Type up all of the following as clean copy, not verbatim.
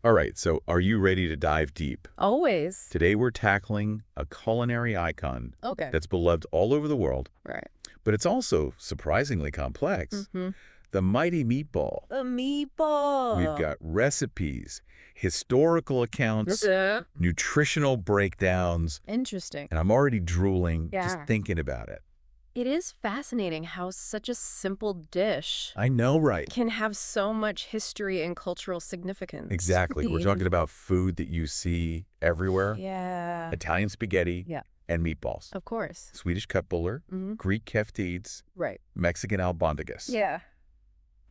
All right, so are you ready to dive deep? Always. Today we're tackling a culinary icon Okay. that's beloved all over the world, Right. but it's also surprisingly complex. Mm-hmm. The mighty meatball. A meatball. We've got recipes, historical accounts, Yeah. nutritional breakdowns, Interesting. and I'm already drooling just Yeah. thinking about it. It is fascinating how such a simple dish I know, right? can have so much history and cultural significance. Exactly. We're talking about food that you see everywhere. Yeah. Italian spaghetti Yeah. and meatballs. Of course. Swedish cutbuller, Mm-hmm. Greek keftides, Right. Mexican albondigas. Yeah.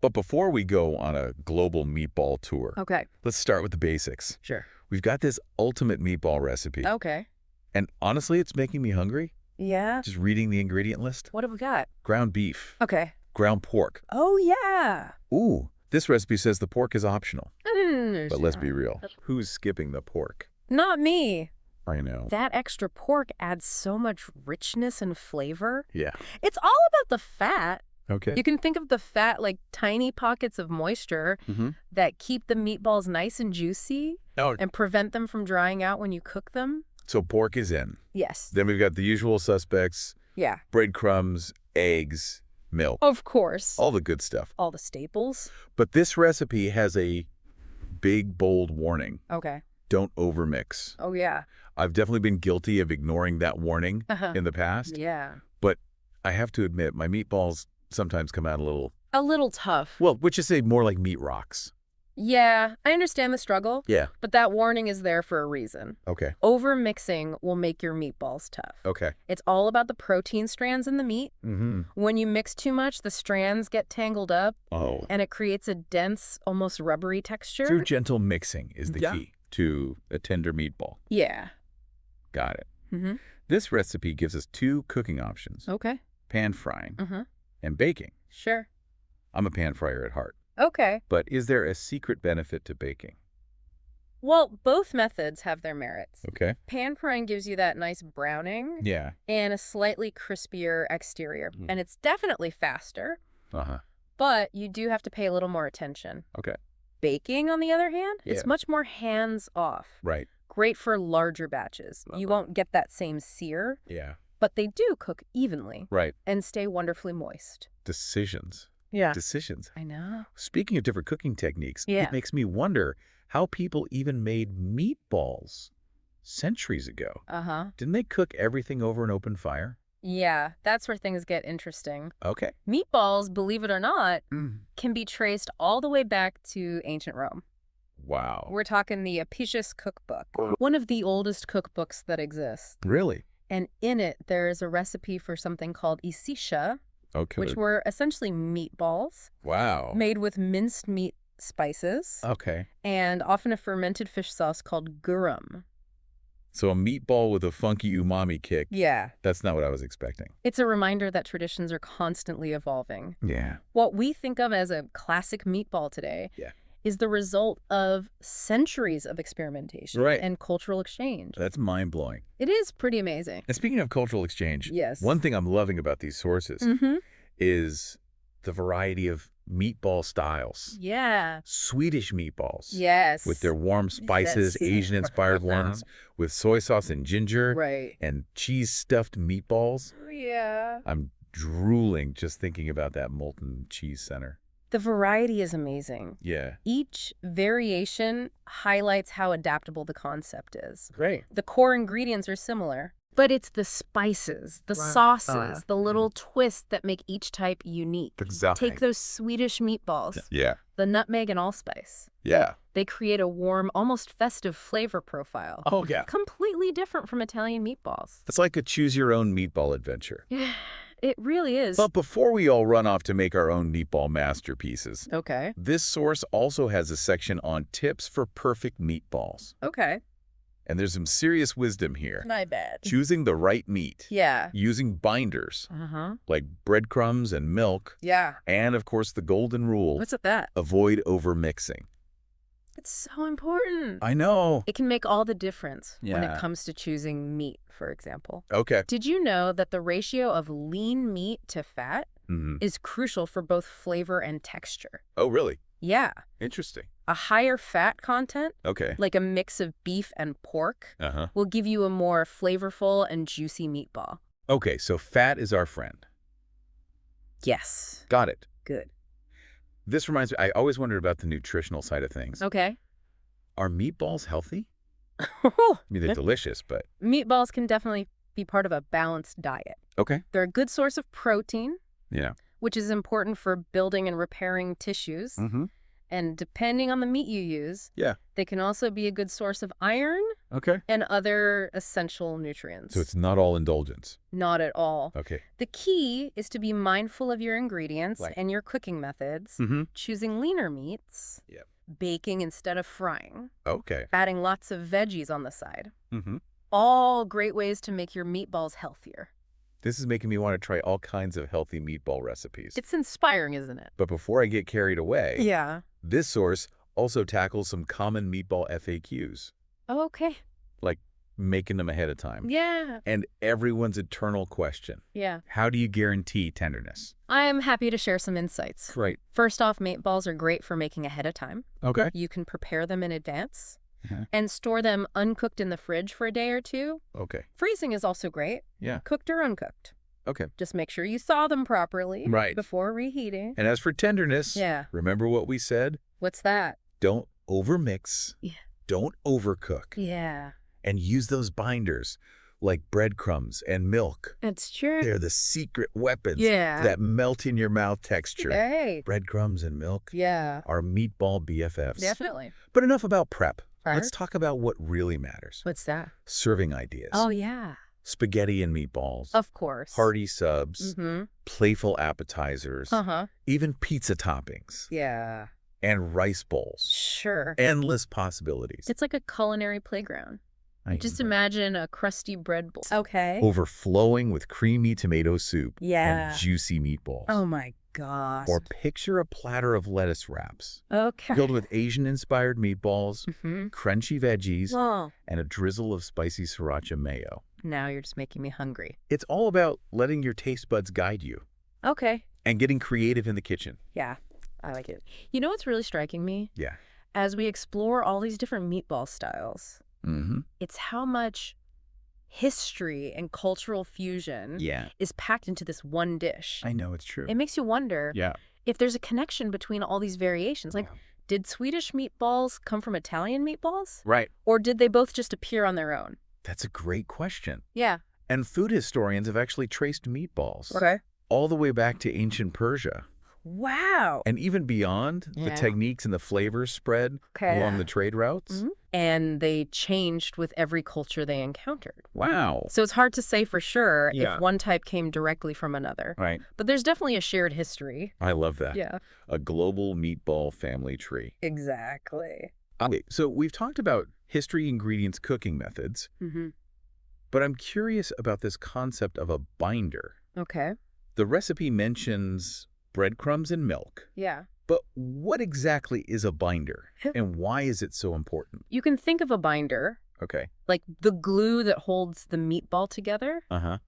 But before we go on a global meatball tour, Okay. let's start with the basics. Sure. We've got this ultimate meatball recipe. Okay. And honestly, it's making me hungry. Yeah. Just reading the ingredient list. What have we got? Ground beef, Okay. ground pork. Oh, yeah. Ooh, this recipe says the pork is optional. But let's be Sure. real. Who's skipping the pork? Not me. I know. That extra pork adds so much richness and flavor. Yeah. It's all about the fat. Okay. You can think of the fat like tiny pockets of moisture Mm-hmm. that keep the meatballs nice and juicy Oh, and prevent them from drying out when you cook them. so pork is in. Yes. Then we've got the usual suspects, Yeah. breadcrumbs, eggs, milk, Of course. all the good stuff. All the staples. But this recipe has a big, bold warning. Okay. Don't overmix. Oh, yeah. I've definitely been guilty of ignoring that warning Uh-huh. in the past, Yeah. but I have to admit my meatballs sometimes come out a little, A little tough. well, which is say more like meat rocks. Yeah, I understand the struggle, Yeah. but that warning is there for a reason. Okay. Over-mixing will make your meatballs tough. Okay. It's all about the protein strands in the meat. Mm-hmm. When you mix too much, the strands get tangled up, Oh. and it creates a dense, almost rubbery texture. So gentle mixing is the Yeah. key to a tender meatball. Yeah. Got it. Mm-hmm. This recipe gives us two cooking options, Okay. pan frying Mm-hmm. and baking. Sure. I'm a pan fryer at heart, Okay. but is there a secret benefit to baking? Well, both methods have their merits. Okay. Pan frying gives you that nice browning Yeah. and a slightly crispier exterior, Mm. and it's definitely faster, Uh-huh. but you do have to pay a little more attention. Okay. Baking, on the other hand, Yeah. it's much more hands-off. Right. Great for larger batches. You won't get that same sear, Yeah. but they do cook evenly Right. and stay wonderfully moist. Decisions. Yeah. Decisions. I know. Speaking of different cooking techniques, Yeah. it makes me wonder how people even made meatballs centuries ago. Uh-huh. Didn't they cook everything over an open fire? Yeah, that's where things get interesting. Okay. Meatballs, believe it or not, Mm. can be traced all the way back to ancient Rome. Wow. We're talking the Apicius cookbook, one of the oldest cookbooks that exists. Really? And in it, there is a recipe for something called isicia, Okay. which were essentially meatballs Wow. made with minced meat spices Okay. and often a fermented fish sauce called garum. So a meatball with a funky umami kick. Yeah. That's not what I was expecting. It's a reminder that traditions are constantly evolving. Yeah. What we think of as a classic meatball today Yeah. is the result of centuries of experimentation Right. and cultural exchange. That's mind-blowing. It is pretty amazing. And speaking of cultural exchange, Yes. one thing I'm loving about these sources Mm-hmm. is the variety of meatball styles. Yeah. Swedish meatballs. Yes. With their warm spices, Yes. Asian-inspired ones, with soy sauce and ginger, Right. and cheese-stuffed meatballs. Yeah. I'm drooling just thinking about that molten cheese center. The variety is amazing. Yeah. Each variation highlights how adaptable the concept is. Great. The core ingredients are similar, but it's the spices, the Right. sauces, Oh, yeah. the little twists that make each type unique. Exactly. Take those Swedish meatballs, Yeah. the nutmeg and allspice. Yeah. They create a warm, almost festive flavor profile. Oh, yeah. Completely different from Italian meatballs. It's like a choose-your-own meatball adventure. It really is. But before we all run off to make our own meatball masterpieces, Okay. this source also has a section on tips for perfect meatballs. Okay. And there's some serious wisdom here. Not bad. Choosing the right meat, Yeah. using binders Uh-huh. like breadcrumbs and milk, Yeah. and of course the golden rule, What's with that? avoid overmixing. It's so important. I know. It can make all the difference when Yeah. it comes to choosing meat, for example. Okay. Did you know that the ratio of lean meat to fat Mhm. is crucial for both flavor and texture? Oh, really? Yeah. Interesting. A higher fat content, Okay. like a mix of beef and pork, Uh-huh. will give you a more flavorful and juicy meatball. Okay, so fat is our friend. Yes. Got it. Good. This reminds me, I always wondered about the nutritional side of things. Okay. Are meatballs healthy? I mean, they're delicious, but... Meatballs can definitely be part of a balanced diet. Okay. They're a good source of protein, Yeah. which is important for building and repairing tissues. Mm-hmm. And depending on the meat you use, Yeah. they can also be a good source of iron Okay. and other essential nutrients. So it's not all indulgence. Not at all. Okay. The key is to be mindful of your ingredients Right. and your cooking methods, Mm-hmm. choosing leaner meats, Yep. baking instead of frying, Okay. adding lots of veggies on the side. Mm-hmm. All great ways to make your meatballs healthier. This is making me want to try all kinds of healthy meatball recipes. It's inspiring, isn't it? But before I get carried away, Yeah. this source also tackles some common meatball FAQs, Okay. like making them ahead of time. Yeah. And everyone's eternal question, Yeah. how do you guarantee tenderness? I am happy to share some insights. Great. First off, meatballs are great for making ahead of time. Okay. You can prepare them in advance Uh-huh. and store them uncooked in the fridge for a day or two. Okay. Freezing is also great, Yeah. cooked or uncooked. Okay. Just make sure you thaw them properly Right. before reheating. And as for tenderness, Yeah. remember what we said? What's that? Don't overmix. Yeah. Don't overcook. Yeah. And use those binders like breadcrumbs and milk. That's true. They're the secret weapons Yeah. that melt in your mouth texture. Hey. Breadcrumbs and milk Yeah. are meatball BFFs. Definitely. But enough about prep. Right. Let's talk about what really matters. What's that? Serving ideas. Oh, yeah. Spaghetti and meatballs. Of course. Hearty subs. Mm-hmm. Playful appetizers. Uh-huh. Even pizza toppings. Yeah. And rice bowls. Sure. Endless possibilities. It's like a culinary playground. I Just know. imagine a crusty bread bowl. Okay. Overflowing with creamy tomato soup. Yeah. And juicy meatballs. Oh, my gosh. Or picture a platter of lettuce wraps. Okay. Filled with Asian-inspired meatballs, Mm-hmm. crunchy veggies, Oh. and a drizzle of spicy sriracha mayo. Now you're just making me hungry. It's all about letting your taste buds guide you Okay. and getting creative in the kitchen. Yeah. I like it. You know what's really striking me? Yeah. As we explore all these different meatball styles, Mm-hmm. it's how much history and cultural fusion Yeah. is packed into this one dish. I know, it's true. It makes you wonder Yeah. if there's a connection between all these variations. Like, did Swedish meatballs come from Italian meatballs? Right. Or did they both just appear on their own? That's a great question. Yeah. And food historians have actually traced meatballs Okay. all the way back to ancient Persia. Wow. And even beyond, the Yeah. techniques and the flavors spread Okay. along the trade routes. Mhm. And they changed with every culture they encountered. Wow. So it's hard to say for sure Yeah. if one type came directly from another. Right. But there's definitely a shared history. I love that. Yeah. A global meatball family tree. Exactly. Okay, so we've talked about history, ingredients, cooking methods, Mm-hmm. but I'm curious about this concept of a binder. Okay. The recipe mentions breadcrumbs and milk, Yeah. but what exactly is a binder and why is it so important? You can think of a binder Okay. like the glue that holds the meatball together. Uh-huh.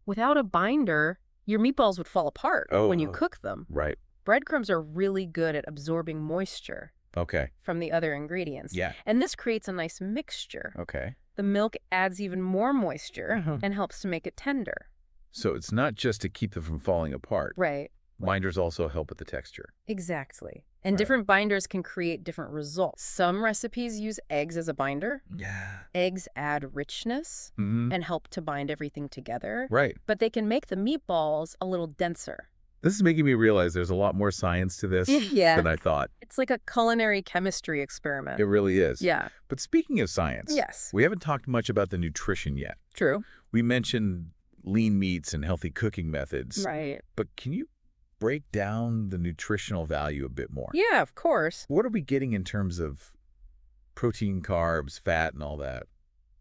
Without a binder, your meatballs would fall apart when you cook them. Right. Breadcrumbs are really good at absorbing moisture Okay. from the other ingredients. Yeah. And this creates a nice mixture. Okay. The milk adds even more moisture Uh-huh. and helps to make it tender. So it's not just to keep them from falling apart. Right. Binders also help with the texture. Exactly. And Right. different binders can create different results. Some recipes use eggs as a binder. Yeah. Eggs add richness Mm-hmm. and help to bind everything together. Right. But they can make the meatballs a little denser. This is making me realize there's a lot more science to this Yeah. than I thought. It's like a culinary chemistry experiment. It really is. Yeah. But speaking of science, Yes. we haven't talked much about the nutrition yet. True. We mentioned lean meats and healthy cooking methods. Right. But can you break down the nutritional value a bit more? Yeah, of course. What are we getting in terms of protein, carbs, fat, and all that?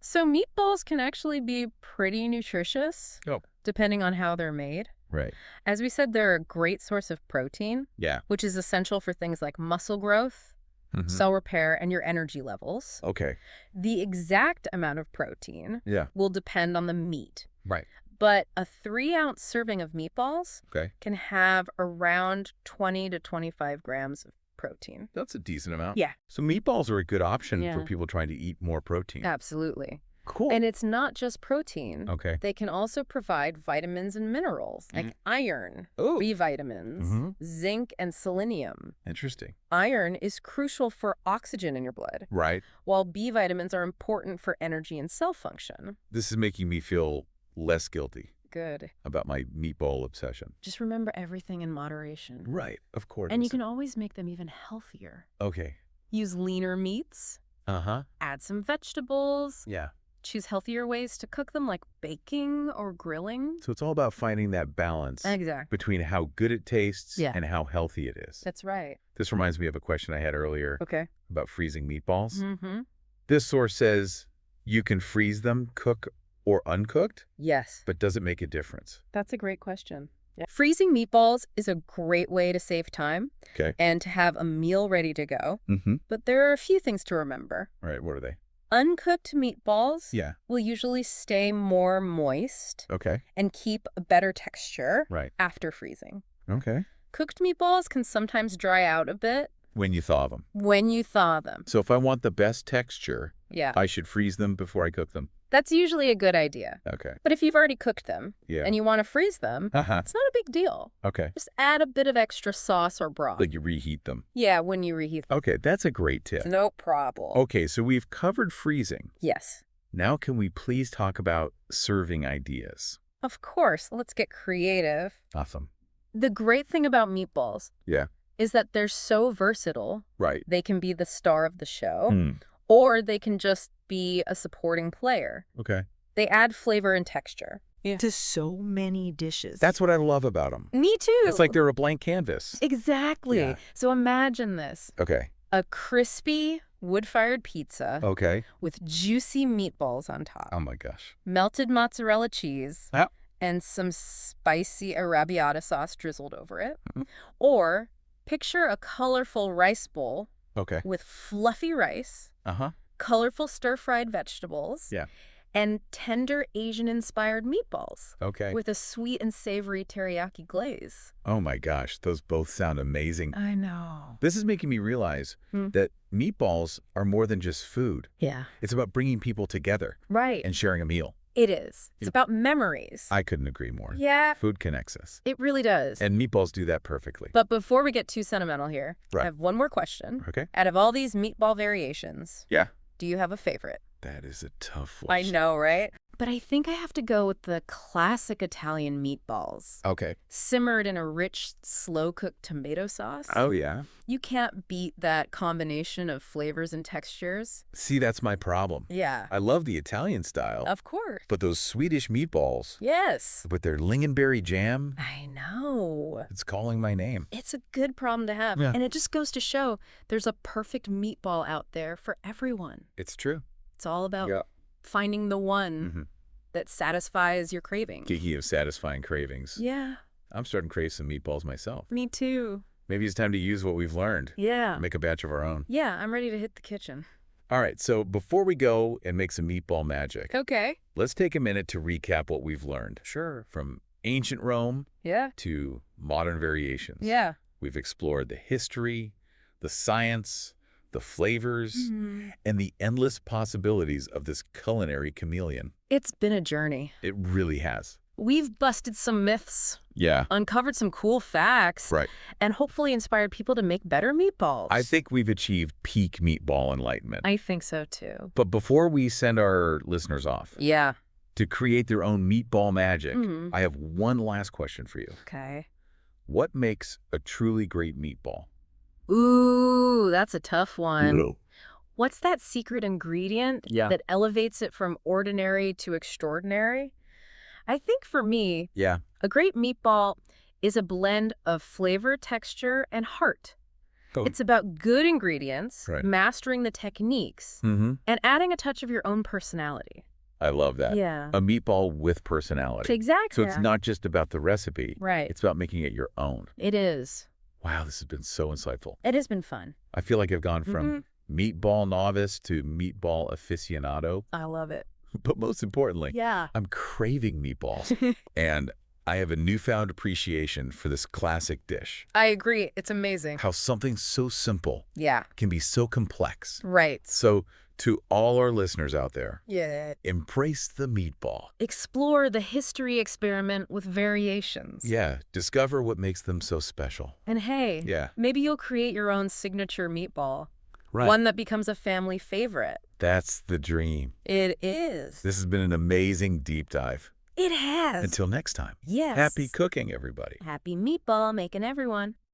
So meatballs can actually be pretty nutritious, Oh. depending on how they're made. Right. As we said, they're a great source of protein, Yeah. which is essential for things like muscle growth, Mhm. cell repair, and your energy levels. Okay. The exact amount of protein Yeah. will depend on the meat. Right. But a 3-ounce serving of meatballs Okay. can have around 20 to 25 grams of protein. That's a decent amount. Yeah. So meatballs are a good option for Yeah. people trying to eat more protein. Absolutely. Cool. And it's not just protein. Okay. They can also provide vitamins and minerals like iron, Oh. B vitamins, zinc, and selenium. Interesting. Iron is crucial for oxygen in your blood, Right. while B vitamins are important for energy and cell function. This is making me feel less guilty Good. about my meatball obsession. Just remember everything in moderation. Right. Of course. And you can always make them even healthier. Okay. Use leaner meats, Uh-huh. add some vegetables, Yeah. choose healthier ways to cook them like baking or grilling. So it's all about finding that balance Exactly. between how good it tastes Yeah. and how healthy it is. That's right. This reminds me of a question I had earlier Okay. about freezing meatballs. Mm-hmm. This source says you can freeze them, cook or uncooked, Yes. but does it make a difference? That's a great question. Yeah. Freezing meatballs is a great way to save time Okay. and to have a meal ready to go. Mm-hmm. But there are a few things to remember. All right. What are they? Uncooked meatballs Yeah. will usually stay more moist Okay. and keep a better texture Right. after freezing. Okay. Cooked meatballs can sometimes dry out a bit When you thaw them. when you thaw them. So if I want the best texture, Yeah. I should freeze them before I cook them. That's usually a good idea. Okay. But if you've already cooked them Yeah. and you want to freeze them, Uh-huh. it's not a big deal. Okay. Just add a bit of extra sauce or broth. Like you reheat them. Yeah, when you reheat them. Okay. That's a great tip. No problem. Okay. So we've covered freezing. Yes. Now can we please talk about serving ideas? Of course. Let's get creative. Awesome. The great thing about meatballs Yeah. is that they're so versatile. Right. They can be the star of the show, Hmm. or they can just be a supporting player. Okay. They add flavor and texture. To so many dishes. That's what I love about them. Me too. It's like they're a blank canvas. Exactly. Yeah. So imagine this. Okay. A crispy wood-fired pizza Okay. with juicy meatballs on top, Oh my gosh. melted mozzarella cheese, Yeah. and some spicy arrabbiata sauce drizzled over it. Mhm. Or picture a colorful rice bowl Okay. with fluffy rice, Uh-huh. colorful stir-fried vegetables, Yeah. and tender Asian-inspired meatballs Okay. with a sweet and savory teriyaki glaze. Oh my gosh. Those both sound amazing. I know. This is making me realize Hmm. that meatballs are more than just food. Yeah. It's about bringing people together Right. and sharing a meal. It is. It's Yeah. about memories. I couldn't agree more. Yeah, Food connects us. it really does. And meatballs do that perfectly. But before we get too sentimental here, Right. I have one more question. Okay. Out of all these meatball variations, Yeah. do you have a favorite? That is a tough I one. know, right? But I think I have to go with the classic Italian meatballs. Okay. Simmered in a rich, slow-cooked tomato sauce. Oh, yeah. You can't beat that combination of flavors and textures. See, that's my problem. Yeah. I love the Italian style, Of course. but those Swedish meatballs Yes. with their lingonberry jam, I know. it's calling my name. It's a good problem to have. Yeah. And it just goes to show there's a perfect meatball out there for everyone. It's true. It's all about Yeah. finding the one Mhm. that satisfies your craving. Speaking of satisfying cravings, Yeah, I'm starting to crave some meatballs myself. me too. Maybe it's time to use what we've learned. Yeah. Make a batch of our own. Yeah, I'm ready to hit the kitchen. All right, so before we go and make some meatball magic, Okay. let's take a minute to recap what we've learned. Sure. From ancient Rome Yeah. to modern variations. Yeah. We've explored the history, the science, the flavors, and the endless possibilities of this culinary chameleon. It's been a journey. It really has. We've busted some myths, Yeah. uncovered some cool facts, Right. and hopefully inspired people to make better meatballs. I think we've achieved peak meatball enlightenment. I think so too. But before we send our listeners off Yeah. to create their own meatball magic, Mhm. I have one last question for you. Okay. What makes a truly great meatball? Ooh, that's a tough one. No. What's that secret ingredient Yeah. that elevates it from ordinary to extraordinary? I think for me, Yeah. a great meatball is a blend of flavor, texture, and heart. Oh. It's about good ingredients, Right. mastering the techniques, Mm-hmm. and adding a touch of your own personality. I love that. Yeah. A meatball with personality. Exactly. So it's not just about the recipe. Right. It's about making it your own. It is. Wow, this has been so insightful. It has been fun. I feel like I've gone Mm-hmm. from meatball novice to meatball aficionado. I love it. But most importantly, Yeah. I'm craving meatballs. And I have a newfound appreciation for this classic dish. I agree. It's amazing. How something so simple Yeah. can be so complex. Right. So, to all our listeners out there, Yeah. embrace the meatball. Explore the history experiment with variations. Yeah, discover what makes them so special. And hey, Yeah. maybe you'll create your own signature meatball. Right. One that becomes a family favorite. That's the dream. It is. This has been an amazing deep dive. It has. Until next time. Yes. Happy cooking, everybody. Happy meatball making, everyone.